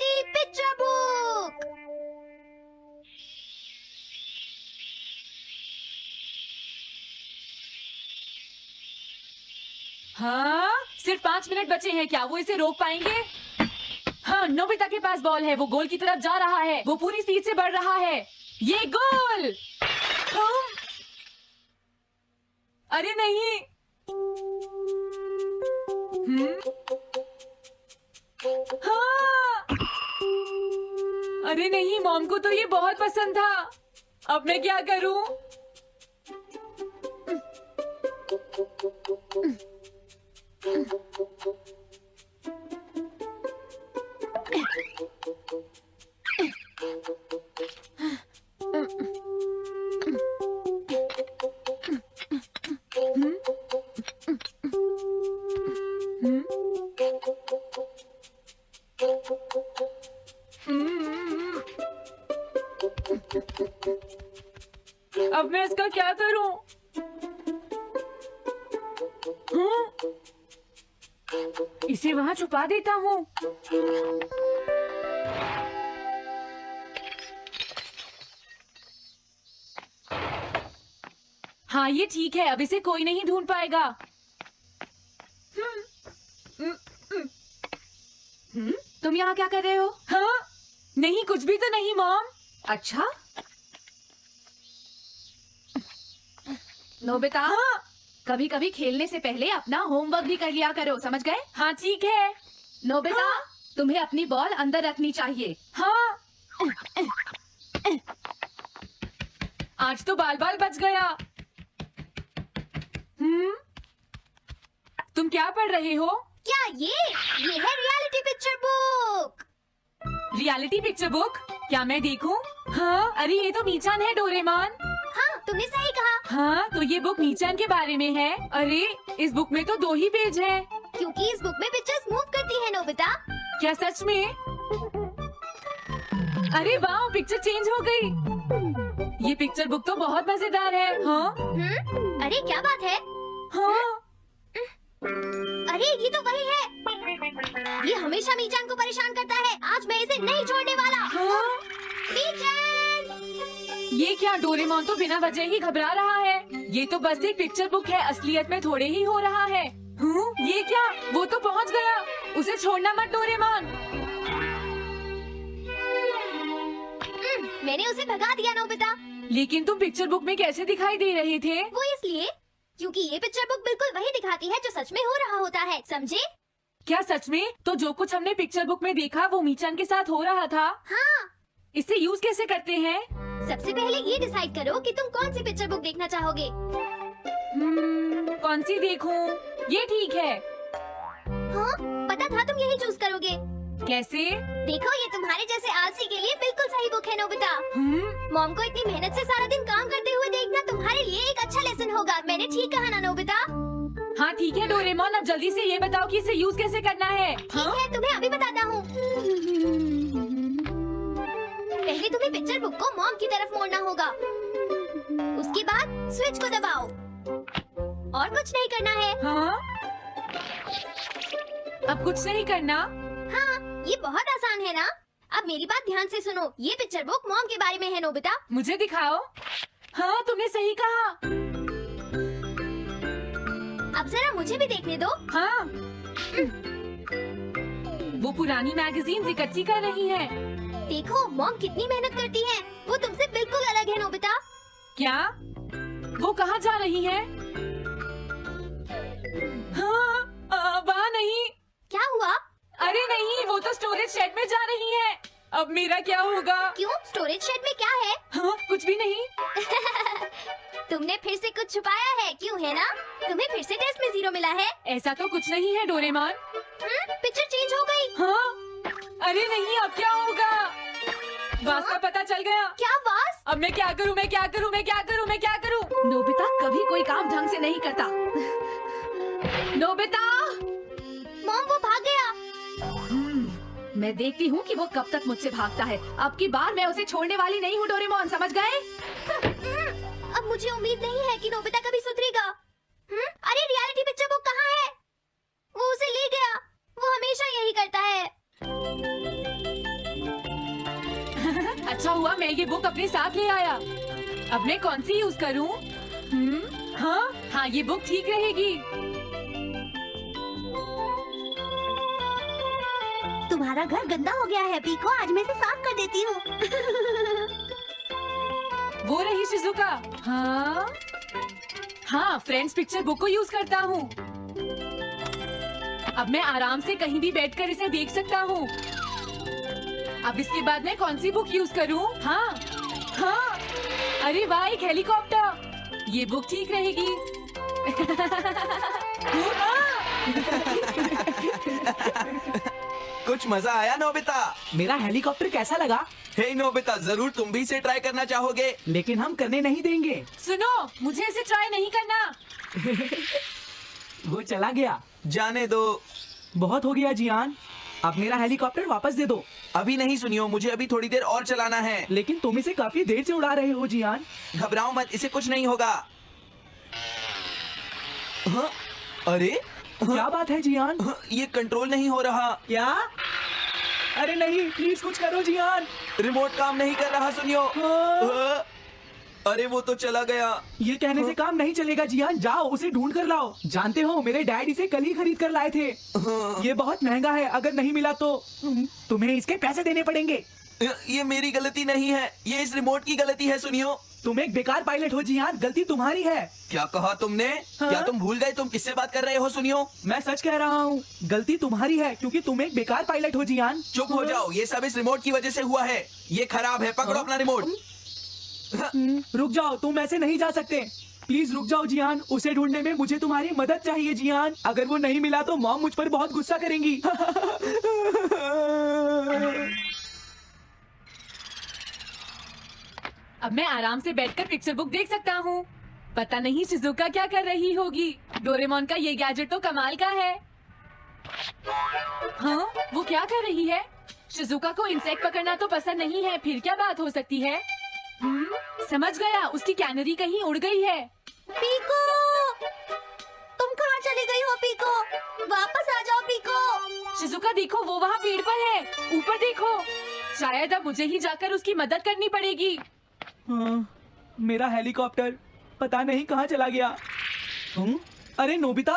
Reality picture book. हाँ, सिर्फ 5 minute बचे हैं। क्या वो इसे रोक पाएंगे? हाँ, नोबिता के पास बॉल है। वो गोल की तरफ जा रहा है। वो पूरी स्पीड से बढ़ रहा है। ये गोल! हाँ? अरे नहीं! हाँ! अरे नहीं, मॉम को तो ये बहुत पसंद था। अब मैं क्या करूं? अब मैं इसका क्या करूं? इसे वहां छुपा देता हूँ। हाँ, ये ठीक है। अब इसे कोई नहीं ढूंढ पाएगा। तुम यहाँ क्या कर रहे हो? हाँ? नहीं, कुछ भी तो नहीं मॉम। अच्छा, नोबिता, हाँ? कभी कभी खेलने से पहले अपना होमवर्क भी कर लिया करो, समझ गए? हाँ ठीक है। नोबिता, हाँ? तुम्हें अपनी बॉल अंदर रखनी चाहिए। हाँ। आज तो बाल बाल बच गया। तुम क्या पढ़ रहे हो? क्या ये है reality picture book. Reality picture book? क्या मैं देखूं? हाँ, अरे ये तो मीचान है, डोरेमोन। हाँ, तुमने सही कहा। हाँ, तो ये बुक मीचान के बारे में है। अरे इस बुक में तो 2 ही पेज हैं। क्योंकि इस बुक में पिक्चर्स मूव करती है नोबिता। क्या सच में? अरे वाह, पिक्चर चेंज हो गई। ये पिक्चर बुक तो बहुत मजेदार है। हाँ? अरे क्या बात है? हाँ? अरे ये तो वही है। ये हमेशा मीचान को परेशान करता है। आज मैं इसे नहीं छोड़ने वाला। हाँ? मीचान! ये क्या? डोरेमोन तो बिना वजह ही घबरा रहा है। ये तो बस एक पिक्चर बुक है, असलियत में थोड़े ही हो रहा है। ये क्या? वो तो पहुंच गया। उसे छोड़ना मत डोरेमोन। मैंने उसे भगा दिया नोबिता। लेकिन तुम पिक्चर बुक में कैसे दिखाई दे रहे थे? वो इसलिए क्योंकि ये पिक्चर बुक बिल्कुल वही दिखाती है जो सच में हो रहा होता है, समझे? क्या सच में? तो जो कुछ हमने पिक्चर बुक में देखा वो मीचान के साथ हो रहा था? हाँ। इसे यूज कैसे करते हैं? सबसे पहले ये डिसाइड करो कि तुम कौन सी पिक्चर बुक देखना चाहोगे। कौन सी देखूं? ये ठीक है। हाँ, पता था तुम यही चूज करोगे। कैसे? देखो, ये तुम्हारे जैसे आलसी के लिए बिल्कुल सही बुक है नोबिता। मॉम को इतनी मेहनत से सारा दिन काम करते हुए देखना तुम्हारे लिए एक अच्छा लेसन होगा। मैंने ठीक कहा ना नोबिता? हाँ ठीक है डोरेमोन, अब जल्दी से ये बताओ कि इसे यूज कैसे करना है। ठीक है, तुम्हें अभी बताता हूँ। पहले तुम्हें पिक्चर बुक को मॉम की तरफ मोड़ना होगा। उसके बाद स्विच को दबाओ और कुछ नहीं करना है। हाँ? अब कुछ नहीं करना? हाँ, ये बहुत आसान है ना? अब मेरी बात ध्यान से सुनो। ये पिक्चर बुक मॉम के बारे में है नोबिता। मुझे दिखाओ। हाँ, तुमने सही कहा। अब जरा मुझे भी देखने दो। हाँ। वो पुरानी मैगजीन इकट्ठी कर रही है। देखो मॉम कितनी मेहनत करती है। वो तुमसे बिल्कुल अलग है नोबिता। क्या? वो कहाँ जा रही है? हाँ, वहाँ नहीं। क्या हुआ? अरे नहीं, वो तो स्टोरेज शेड में जा रही है। अब मेरा क्या होगा? क्यों? स्टोरेज शेड में क्या है? हाँ, कुछ भी नहीं। तुमने फिर से कुछ छुपाया है, क्यों है ना? तुम्हें फिर से टेस्ट में 0 मिला है। ऐसा तो कुछ नहीं है डोरेमोन। पिक्चर चेंज हो गई। हाँ? अरे नहीं, अब क्या होगा? वास का पता चल गया। क्या वास? अब मैं क्या करूँ? मैं क्या करूँ? मैं क्या करूँ? मैं क्या करूँ? नोबिता कभी कोई काम ढंग से नहीं करता। नोबिता! मॉम, वो भाग गया। मैं देखती हूँ कि वो कब तक मुझसे भागता है। अब की बार मैं उसे छोड़ने वाली नहीं हूँ डोरेमोन, समझ गए? अब मुझे उम्मीद नहीं है कि नोबिता कभी सुधरेगा। अरे रियलिटी पिक्चर बुक कहाँ है? वो उसे ले गया। वो हमेशा यही करता है। अच्छा हुआ मैं ये बुक अपने साथ ले आया। अब मैं कौन सी यूज करूं? हाँ हाँ, ये बुक ठीक रहेगी। तुम्हारा घर गंदा हो गया है पीको, आज मैं इसे साफ कर देती हूँ। वो रही शिजुका। हाँ हाँ, फ्रेंड्स पिक्चर बुक को यूज करता हूँ। अब मैं आराम से कहीं भी बैठकर इसे देख सकता हूँ। अब इसके बाद मैं कौन सी बुक यूज करूँ? हाँ हाँ, अरे वाह, एक हेलीकॉप्टर। ये बुक ठीक रहेगी। कुछ मजा आया नोबिता? मेरा हेलीकॉप्टर कैसा लगा? हे नोबिता, जरूर तुम भी इसे ट्राई करना चाहोगे। लेकिन हम करने नहीं देंगे। सुनो, मुझे इसे ट्राई नहीं करना। वो चला गया। जाने दो। बहुत हो गया जियान, अब मेरा हेलीकॉप्टर वापस दे दो। अभी नहीं सुनियो, मुझे अभी थोड़ी देर और चलाना है। लेकिन तुम इसे काफी देर से उड़ा रहे हो जियान। घबराओ मत, इसे कुछ नहीं होगा। हाँ? अरे क्या बात है जियान? हाँ, ये कंट्रोल नहीं हो रहा। क्या? अरे नहीं, प्लीज कुछ करो जियान। रिमोट काम नहीं कर रहा, सुनियो। हाँ? अरे वो तो चला गया। ये कहने से काम नहीं चलेगा जियान, जाओ उसे ढूंढ कर लाओ। जानते हो, मेरे डैड इसे कल ही खरीद कर लाए थे। हाँ। ये बहुत महंगा है, अगर नहीं मिला तो तुम्हें इसके पैसे देने पड़ेंगे। ये मेरी गलती नहीं है, ये इस रिमोट की गलती है, सुनियो। तुम एक बेकार पायलट हो जियान, गलती तुम्हारी है। क्या कहा तुमने? क्या तुम भूल गए तुम किससे बात कर रहे हो? सुनियो, मैं सच कह रहा हूँ, गलती तुम्हारी है क्योंकि तुम एक बेकार पायलट हो जियान। चुप हो जाओ, ये सब इस रिमोट की वजह से हुआ है। ये खराब है, पकड़ो अपना रिमोट। रुक जाओ, तुम ऐसे नहीं जा सकते। प्लीज रुक जाओ जियान, उसे ढूंढने में मुझे तुम्हारी मदद चाहिए जियान। अगर वो नहीं मिला तो मॉम मुझ पर बहुत गुस्सा करेंगी। अब मैं आराम से बैठकर पिक्चर बुक देख सकता हूँ। पता नहीं शिजुका क्या कर रही होगी। डोरेमोन का ये गैजेट तो कमाल का है। हाँ, वो क्या कर रही है? शिजुका को इंसेक्ट पकड़ना तो पसंद नहीं है, फिर क्या बात हो सकती है? समझ गया, उसकी कैनरी कहीं उड़ गई है। पीको, तुम कहाँ चली गई हो पीको? वापस आ जाओ पीको। शिजुका देखो, वो वहाँ पेड़ पर है, ऊपर देखो। शायद अब मुझे ही जाकर उसकी मदद करनी पड़ेगी। मेरा हेलीकॉप्टर पता नहीं कहाँ चला गया। अरे नोबिता,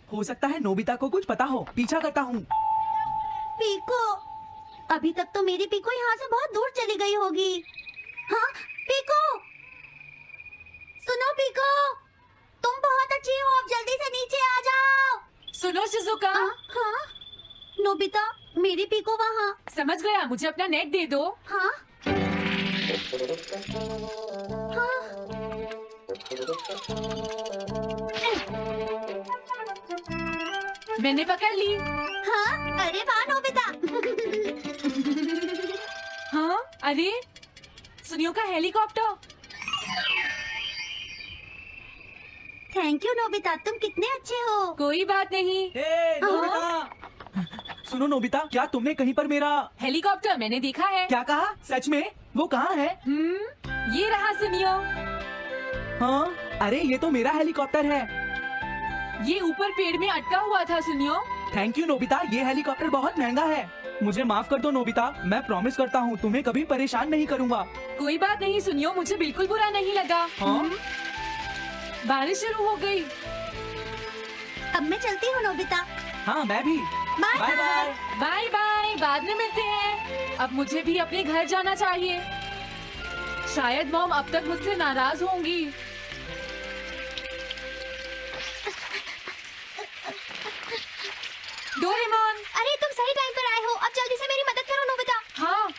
हो सकता है नोबिता को कुछ पता हो, पीछा करता हूँ। पीको, अभी तक तो मेरी पीको यहाँ से बहुत दूर चली गई होगी। हाँ पीको, सुनो पीको, तुम बहुत अच्छी हो, अब जल्दी से नीचे आ जाओ। सुनो शिजुका। हाँ नोबिता, मेरी पीको वहाँ। समझ गया, मुझे अपना नेट दे दो। हाँ हाँ, मैंने पकड़ ली। हाँ, अरे वाह नोबिता। हाँ, अरे सुनियो का हेलीकॉप्टर। थैंक यू नोबिता, तुम कितने अच्छे हो। कोई बात नहीं। नोबिता, सुनो नोबिता, क्या तुमने कहीं पर मेरा हेलीकॉप्टर मैंने देखा है। क्या कहा? सच में? वो कहाँ है? ये रहा सुनियो। हाँ, अरे ये तो मेरा हेलीकॉप्टर है। ये ऊपर पेड़ में अटका हुआ था सुनियो। थैंक यू नोबिता, ये हेलीकॉप्टर बहुत महंगा है। मुझे माफ कर दो नोबिता, मैं प्रॉमिस करता हूँ तुम्हें कभी परेशान नहीं करूँगा। कोई बात नहीं सुनियो, मुझे बिल्कुल बुरा नहीं लगा। हाँ? बारिश शुरू हो गई। अब मैं चलती हूँ नोबिता। हाँ, मैं भी। Bye bye bye. Bye bye, बाद में मिलते हैं। अब मुझे भी अपने घर जाना चाहिए। शायद मॉम अब तक मुझसे नाराज होंगी। डोरेमोन। अरे तुम सही टाइम पर आए हो, अब जल्दी से मेरी मदद करो नोबिता। हाँ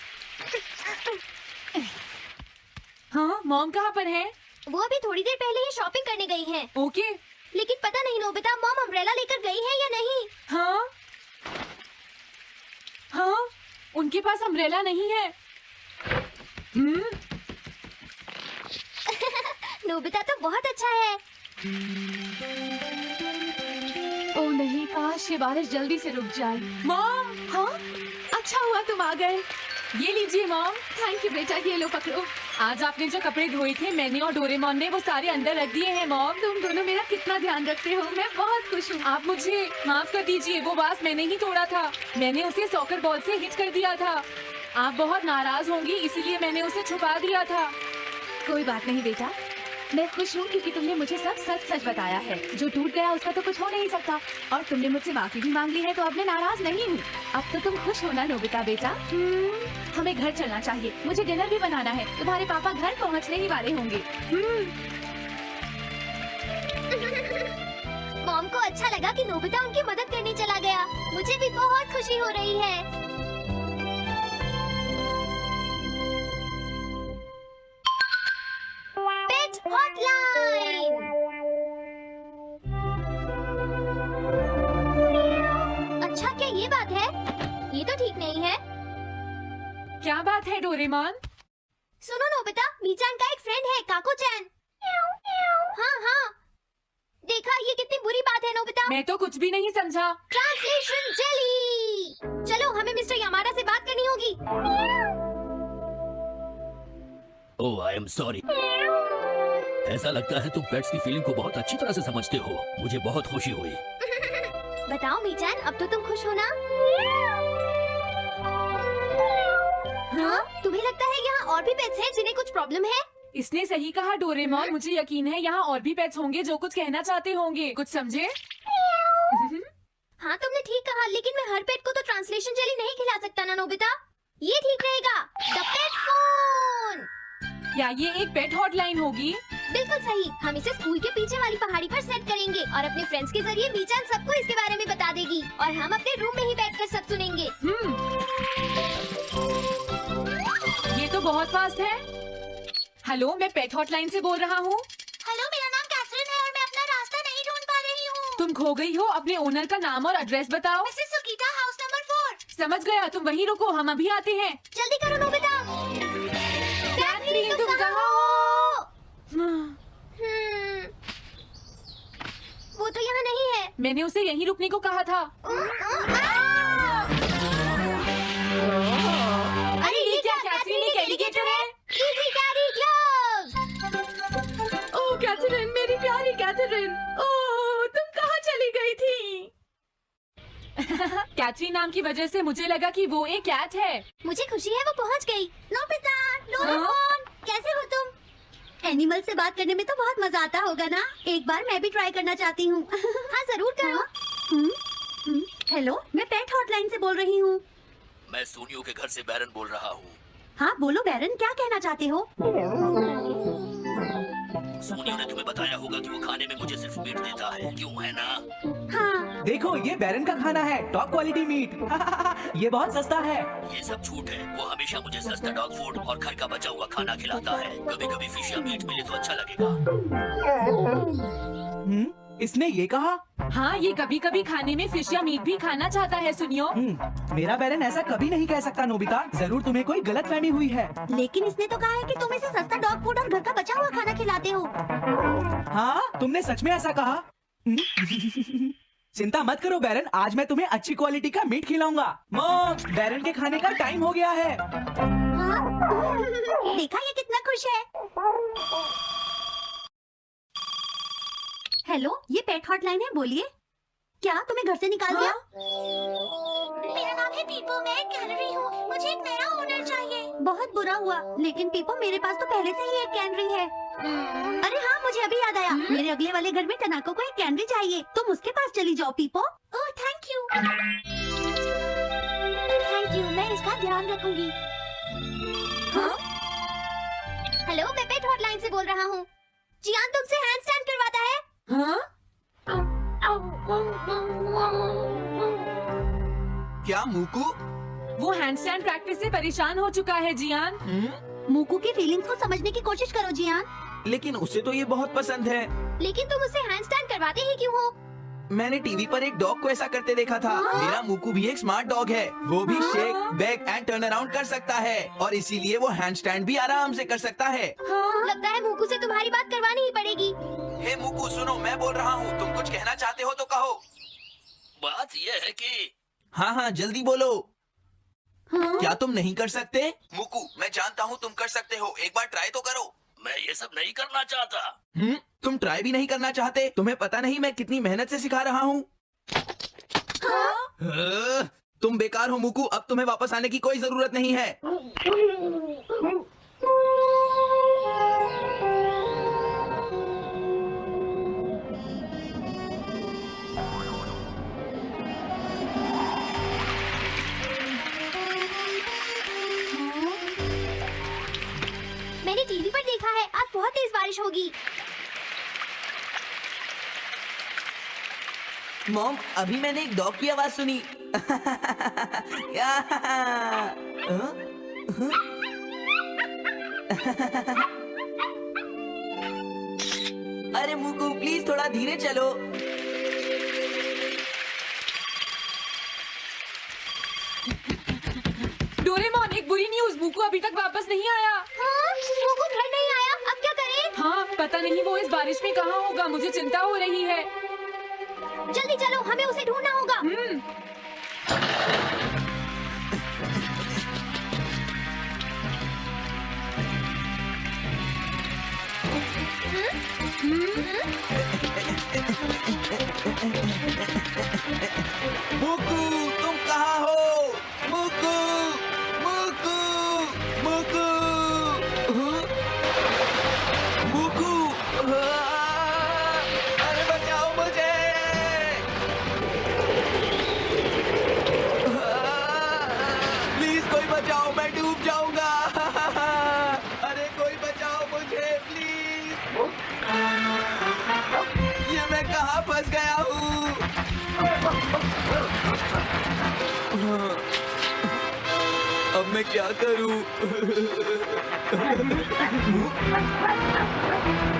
हाँ, मॉम कहाँ पर है? वो अभी थोड़ी देर पहले ही शॉपिंग करने गई हैं। ओके। लेकिन पता नहीं नोबिता, मॉम अम्ब्रेला लेकर गई है या नहीं। हाँ हाँ, उनके पास अम्ब्रेला नहीं है। नोबिता तो बहुत अच्छा है। ओ नहीं, काश ये बारिश जल्दी से रुक जाए। मॉम। हाँ, अच्छा हुआ तुम आ गए। ये लीजिए मॉम। थैंक यू बेटा, ये लो पकड़ो। आज आपने जो कपड़े धोए थे, मैंने और डोरेमोन ने वो सारे अंदर रख दिए हैं मॉम। तुम दोनों मेरा कितना ध्यान रखते हो, मैं बहुत खुश हूँ। आप मुझे माफ कर दीजिए, वो वास मैंने ही तोड़ा था। मैंने उसे सॉकर बॉल से हिट कर दिया था। आप बहुत नाराज होंगी, इसीलिए मैंने उसे छुपा दिया था। कोई बात नहीं बेटा, मैं खुश हूँ क्योंकि तुमने मुझे सब सच सच बताया है। जो टूट गया उसका तो कुछ हो नहीं सकता, और तुमने मुझसे माफी भी मांग ली है, तो अब मैं नाराज नहीं हूँ। अब तो तुम खुश हो ना नोबिता बेटा? हमें घर चलना चाहिए, मुझे डिनर भी बनाना है। तुम्हारे पापा घर पहुँचने ही वाले होंगे। मॉम को अच्छा लगा कि नोबिता उनकी मदद करने चला गया। मुझे भी बहुत खुशी हो रही है। पेट हॉटलाइन। अच्छा, क्या ये बात है? ये तो ठीक नहीं है। क्या बात है डोरेमोन? सुनो नोबिता, मीचान का एक फ्रेंड है, काको-चैन। हाँ हाँ, देखा, ये कितनी बुरी बात है नोबिता। मैं तो कुछ भी नहीं समझा। Translation jelly. चलो, हमें मिस्टर यामाडा से बात करनी होगी। ओह, आई एम सॉरी। ऐसा लगता है तुम पेट्स की फीलिंग को बहुत अच्छी तरह से समझते हो। मुझे बहुत खुशी हुई। बताओ मीचान, अब तो तुम खुश हो ना? हाँ? तुम्हें लगता है यहाँ और भी पेट्स हैं जिन्हें कुछ प्रॉब्लम है? इसने सही कहा डोरेमोन, मुझे यकीन है यहाँ और भी पेट्स होंगे जो कुछ कहना चाहते होंगे। कुछ समझे? हाँ, तुमने ठीक कहा, लेकिन मैं हर पेट को तो ट्रांसलेशन जेली नहीं खिला सकता ना नोबिता। ये ठीक रहेगा। The pet phone. क्या ये एक पेट हॉटलाइन होगी? बिल्कुल सही। हम इसे स्कूल के पीछे वाली पहाड़ी पर सेट करेंगे और अपने फ्रेंड्स के जरिए मीचान सबको इसके बारे में बता देगी और हम अपने रूम में ही बैठकर सब सुनेंगे। ये तो बहुत फास्ट है। हेलो, मैं पेट हॉटलाइन से बोल रहा हूँ। हेलो, मेरा नाम कैथरीन है और मैं अपना रास्ता नहीं ढूंढ पा रही हूँ। तुम खो गई हो, अपने ओनर का नाम और एड्रेस बताओ। मिसेस सुकीटा, हाउस नंबर 4। समझ गया, तुम वहीं रुको, हम अभी आते हैं। जल्दी करो नोबिता। कैथरीन, तुम कहाँ हो? वो तो यहाँ नहीं है। मैंने उसे यहीं रुकने को कहा था। अरे ये क्या, कैथरीन एक एलिगेटर है? Easy carry gloves। ओह कैथरीन, मेरी प्यारी कैथरीन, ओह तुम कहाँ चली गई थी? कैथरीन नाम की वजह से मुझे लगा कि वो एक कैट है। मुझे खुशी है वो पहुँच गई। नोबिता, डोरेमोन, कैसे हो तुम? एनिमल से बात करने में तो बहुत मजा आता होगा ना? एक बार मैं भी ट्राई करना चाहती हूँ। हाँ जरूर करो। हेलो, मैं पेट हॉटलाइन से बोल रही हूँ। मैं सोनियो के घर से बैरन बोल रहा हूँ। हाँ बोलो बैरन, क्या कहना चाहते हो? सोनियो ने तुम्हें बताया होगा कि वो खाने में मुझे सिर्फ मीट देता है, क्यों है ना? हाँ। देखो, ये बैरन का खाना है, टॉप क्वालिटी मीट। ये बहुत सस्ता है। ये सब झूठ है। वो हमेशा मुझे सस्ता डॉग फूड और घर का बचा हुआ खाना खिलाता है। कभी कभी फिश या मीट मिले तो अच्छा लगेगा। इसने ये कहा? हाँ, ये कभी कभी खाने में फिश या मीट भी खाना चाहता है। सुनियो, मेरा बैरन ऐसा कभी नहीं कह सकता नोबिता। जरूर तुम्हें कोई गलतफहमी हुई है। लेकिन इसने तो कहा है कि तुम इसे सस्ता डॉग फूड और घर का बचा हुआ खाना खिलाते हो। हाँ, तुमने सच में ऐसा कहा? चिंता मत करो बैरन, आज मैं तुम्हें अच्छी क्वालिटी का मीट खिलाऊंगा। मॉम, बैरन के खाने का टाइम हो गया है। हाँ? देखा ये कितना खुश है। हेलो, ये पेट हॉटलाइन है, बोलिए। क्या तुम्हें घर से निकाल दिया? मेरा नाम है पीपो, मैं एक कैनरी हूँ। मुझे एक नया ओनर चाहिए। बहुत बुरा हुआ, लेकिन पीपो मेरे पास तो पहले से ही एक कैनरी है। अरे हाँ, मुझे अभी याद आया, मेरे अगले वाले घर में टनाको को एक कैनरी चाहिए। तुम उसके पास चली जाओ पीपो। Oh thank you. Thank you, मैं इसका ध्यान रखूंगी। हाँ? हेलो, मैं पेट हॉटलाइन से बोल रहा हूँ। जियान तुमसे हैंड स्टैंड करवाता है। हाँ? क्या मूकू? वो हैंडस्टैंड प्रैक्टिस से परेशान हो चुका है जियान। मूकू की फीलिंग्स को समझने की कोशिश करो जियान। लेकिन उसे तो ये बहुत पसंद है। लेकिन तुम उसे हैंड स्टैंड करवाते ही क्यों हो? मैंने टीवी पर एक डॉग को ऐसा करते देखा था। मेरा मूकू भी एक स्मार्ट डॉग है। वो भी shake, back and turn around कर सकता है और इसीलिए वो हैंड स्टैंड भी आराम से कर सकता है। लगता है मूकू से तुम्हारी बात करवानी ही पड़ेगी। हे मूकू, सुनो, मैं बोल रहा हूँ, तुम कुछ कहना चाहते हो तो कहो। बात ये है कि हाँ हाँ, जल्दी बोलो। क्या तुम नहीं कर सकते? मूकू, मैं जानता हूँ तुम कर सकते हो, एक बार ट्राई तो करो। मैं ये सब नहीं करना चाहता। तुम ट्राई भी नहीं करना चाहते? तुम्हें पता नहीं मैं कितनी मेहनत से सिखा रहा हूँ। तुम बेकार हो मुकू, अब तुम्हें वापस आने की कोई जरूरत नहीं है। मैंने टीवी पर देखा है आज बहुत तेज बारिश होगी। मॉम, अभी मैंने एक डॉग की आवाज सुनी। या, हाँ? अरे मुकू प्लीज थोड़ा धीरे चलो। डोरेमोन, एक बुरी न्यूज़, मुकू अभी तक वापस नहीं आया। हाँ, मुकू घर नहीं आया, अब क्या करें? हाँ, पता नहीं वो इस बारिश में कहाँ होगा, मुझे चिंता हो रही है। जल्दी चलो, हमें उसे ढूंढना होगा। मुकू तुम कहाँ हो? मुकू, मुकू, मुकू, हाँ? मुकू, हाँ? अरे बचाओ मुझे। प्लीज कोई बचाओ, मैं डूब जाऊंगा। अरे कोई बचाओ मुझे प्लीज। ये मैं कहाँ फंस गया हूँ? अब मैं क्या करूं?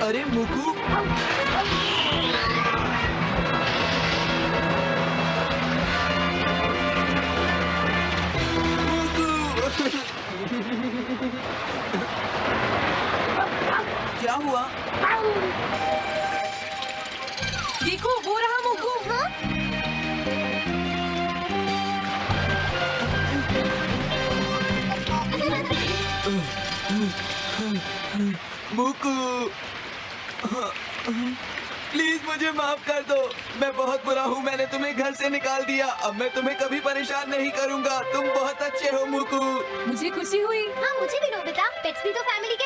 अरे मुकू, क्या हुआ? देखो, वो रहा मुकू। मुकू, प्लीज मुझे माफ कर दो। मैं बहुत बुरा हूँ, मैंने तुम्हें घर से निकाल दिया। अब मैं तुम्हें कभी परेशान नहीं करूँगा। तुम बहुत अच्छे हो मुकू। मुझे खुशी हुई। हाँ, मुझे भी नोबिता, पेट्स भी तो फैमिली के